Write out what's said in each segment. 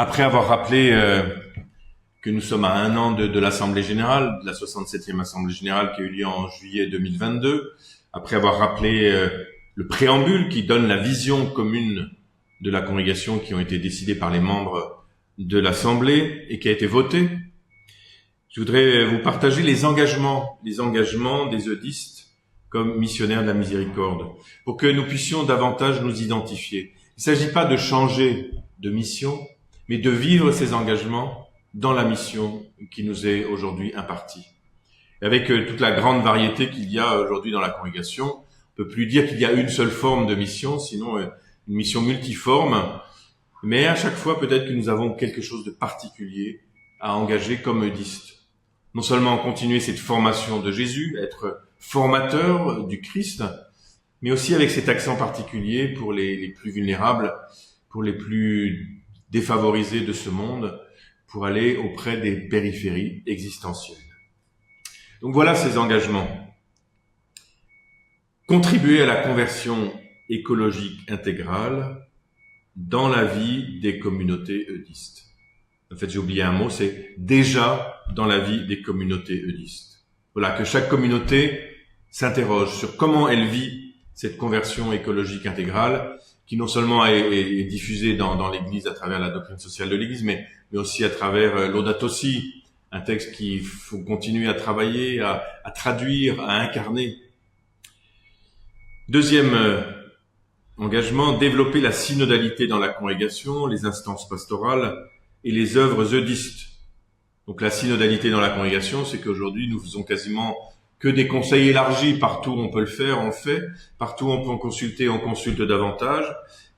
Après avoir rappelé que nous sommes à un an de l'Assemblée Générale, de la 67e Assemblée Générale qui a eu lieu en juillet 2022, après avoir rappelé le préambule qui donne la vision commune de la congrégation qui ont été décidées par les membres de l'Assemblée et qui a été votée, je voudrais vous partager les engagements des eudistes comme missionnaires de la miséricorde, pour que nous puissions davantage nous identifier. Il ne s'agit pas de changer de mission, mais de vivre ces engagements dans la mission qui nous est aujourd'hui impartie. Et avec toute la grande variété qu'il y a aujourd'hui dans la congrégation, on ne peut plus dire qu'il y a une seule forme de mission, sinon une mission multiforme, mais à chaque fois peut-être que nous avons quelque chose de particulier à engager comme eudistes. Non seulement continuer cette formation de Jésus, être formateur du Christ, mais aussi avec cet accent particulier pour les plus vulnérables, pour les plus défavorisés de ce monde, pour aller auprès des périphéries existentielles. Donc voilà ces engagements. Contribuer à la conversion écologique intégrale dans la vie des communautés eudistes. En fait, j'ai oublié un mot, c'est déjà dans la vie des communautés eudistes. Voilà, que chaque communauté s'interroge sur comment elle vit cette conversion écologique intégrale, qui non seulement est diffusée dans l'Église à travers la doctrine sociale de l'Église, mais aussi à travers Laudato Si, un texte qu'il faut continuer à travailler, à traduire, à incarner. Deuxième engagement, développer la synodalité dans la congrégation, les instances pastorales et les œuvres eudistes. Donc la synodalité dans la congrégation, c'est qu'aujourd'hui nous faisons quasiment que des conseils élargis. Partout où on peut le faire, on le fait. Partout où on peut en consulter, on consulte davantage.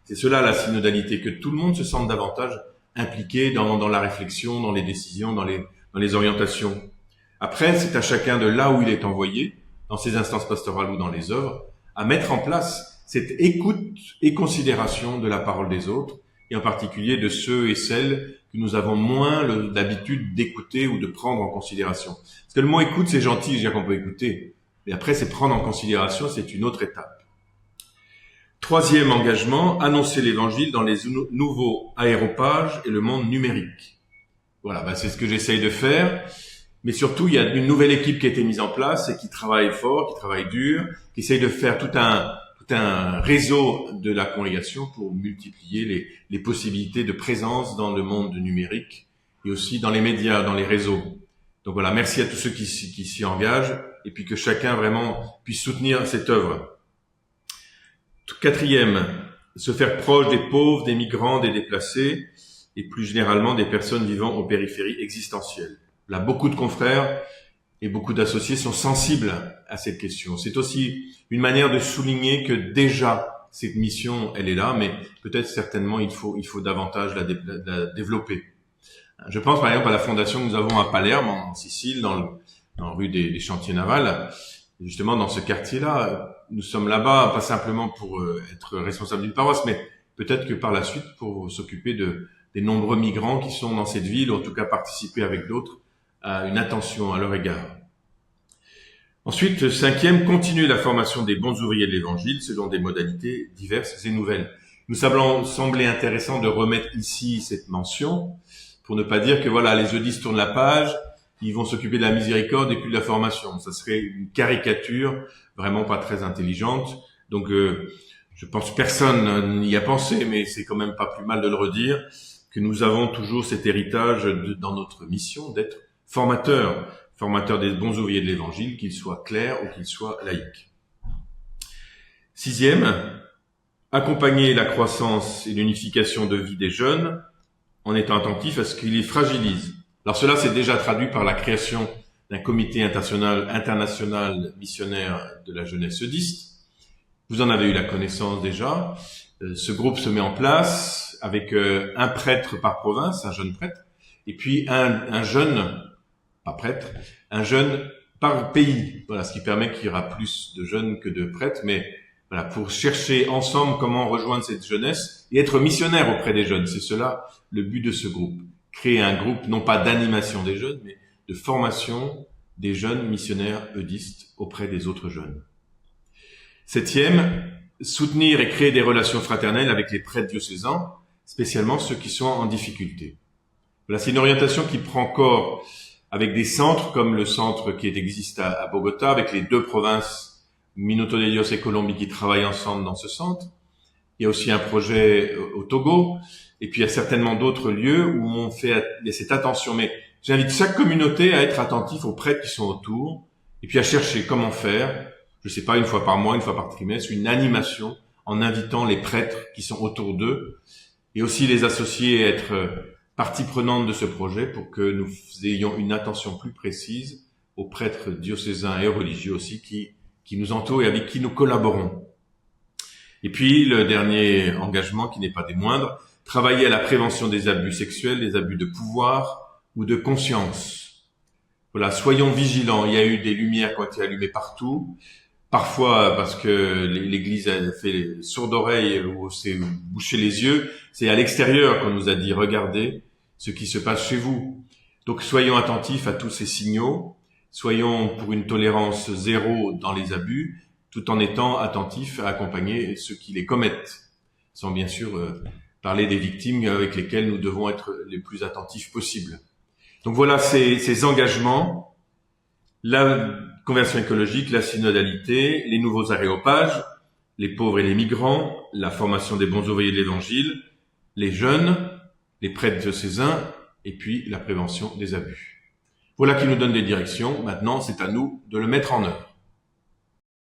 C'est cela la synodalité, que tout le monde se sente davantage impliqué dans la réflexion, dans les décisions, dans les orientations. Après, c'est à chacun de là où il est envoyé, dans ses instances pastorales ou dans les œuvres, à mettre en place cette écoute et considération de la parole des autres, et en particulier de ceux et celles que nous avons moins l'habitude d'écouter ou de prendre en considération. Parce que le mot écoute, c'est gentil, je veux dire qu'on peut écouter. Mais après, c'est prendre en considération, c'est une autre étape. Troisième engagement, annoncer l'évangile dans les nouveaux aéropages et le monde numérique. Voilà, c'est ce que j'essaye de faire. Mais surtout, il y a une nouvelle équipe qui a été mise en place et qui travaille fort, qui travaille dur, qui essaye de faire tout un réseau de la congrégation pour multiplier les possibilités de présence dans le monde numérique et aussi dans les médias, dans les réseaux. Donc voilà, merci à tous ceux qui s'y engagent et puis que chacun vraiment puisse soutenir cette œuvre. Quatrième, se faire proche des pauvres, des migrants, des déplacés et plus généralement des personnes vivant aux périphéries existentielles. Là, beaucoup de confrères et beaucoup d'associés sont sensibles à cette question. C'est aussi une manière de souligner que déjà cette mission, elle est là, mais peut-être certainement il faut davantage la développer. Je pense par exemple à la fondation que nous avons à Palerme, en Sicile, dans rue des Chantiers Navals. Justement, dans ce quartier-là, nous sommes là-bas pas simplement pour être responsables d'une paroisse, mais peut-être que par la suite pour s'occuper des nombreux migrants qui sont dans cette ville, ou en tout cas participer avec d'autres à une attention à leur égard. Ensuite, cinquième, continuer la formation des bons ouvriers de l'Évangile selon des modalités diverses et nouvelles. Nous semblait intéressant de remettre ici cette mention pour ne pas dire que voilà, les eudistes tournent la page, ils vont s'occuper de la miséricorde et plus de la formation. Ça serait une caricature vraiment pas très intelligente. Donc, je pense que personne n'y a pensé, mais c'est quand même pas plus mal de le redire, que nous avons toujours cet héritage dans notre mission d'être formateur des bons ouvriers de l'Évangile, qu'ils soient clercs ou qu'ils soient laïcs. Sixième, accompagner la croissance et l'unification de vie des jeunes en étant attentif à ce qu'ils les fragilisent. Alors cela, c'est déjà traduit par la création d'un comité international missionnaire de la jeunesse eudiste. Vous en avez eu la connaissance déjà. Ce groupe se met en place avec un prêtre par province, un jeune prêtre, et puis un jeune, pas prêtre, un jeune par pays. Voilà, ce qui permet qu'il y aura plus de jeunes que de prêtres, mais voilà, pour chercher ensemble comment rejoindre cette jeunesse et être missionnaire auprès des jeunes. C'est cela le but de ce groupe. Créer un groupe, non pas d'animation des jeunes, mais de formation des jeunes missionnaires eudistes auprès des autres jeunes. Septième, soutenir et créer des relations fraternelles avec les prêtres diocésains spécialement ceux qui sont en difficulté. Voilà, c'est une orientation qui prend corps avec des centres comme le centre qui existe à Bogota, avec les 2 provinces, Minuto de Dios et Colombie, qui travaillent ensemble dans ce centre. Il y a aussi un projet au Togo, et puis il y a certainement d'autres lieux où il y a cette attention. Mais j'invite chaque communauté à être attentif aux prêtres qui sont autour, et puis à chercher comment faire, je sais pas, 1 fois par mois, 1 fois par trimestre, une animation en invitant les prêtres qui sont autour d'eux, et aussi les associer à être partie prenante de ce projet pour que nous ayons une attention plus précise aux prêtres diocésains et religieux aussi qui nous entourent et avec qui nous collaborons. Et puis, le dernier engagement, qui n'est pas des moindres, travailler à la prévention des abus sexuels, des abus de pouvoir ou de conscience. Voilà, soyons vigilants. Il y a eu des lumières qui ont été allumées partout. Parfois, parce que l'Église a fait sourde oreille ou s'est bouché les yeux, c'est à l'extérieur qu'on nous a dit « Regardez ce qui se passe chez vous ». Donc, soyons attentifs à tous ces signaux. Soyons pour une tolérance zéro dans les abus, tout en étant attentifs à accompagner ceux qui les commettent, sans bien sûr parler des victimes avec lesquelles nous devons être les plus attentifs possibles. Donc voilà ces engagements, la conversion écologique, la synodalité, les nouveaux aréopages, les pauvres et les migrants, la formation des bons ouvriers de l'Évangile, les jeunes, les prêtres diocésains, et puis la prévention des abus. Voilà qui nous donne des directions. Maintenant, c'est à nous de le mettre en œuvre.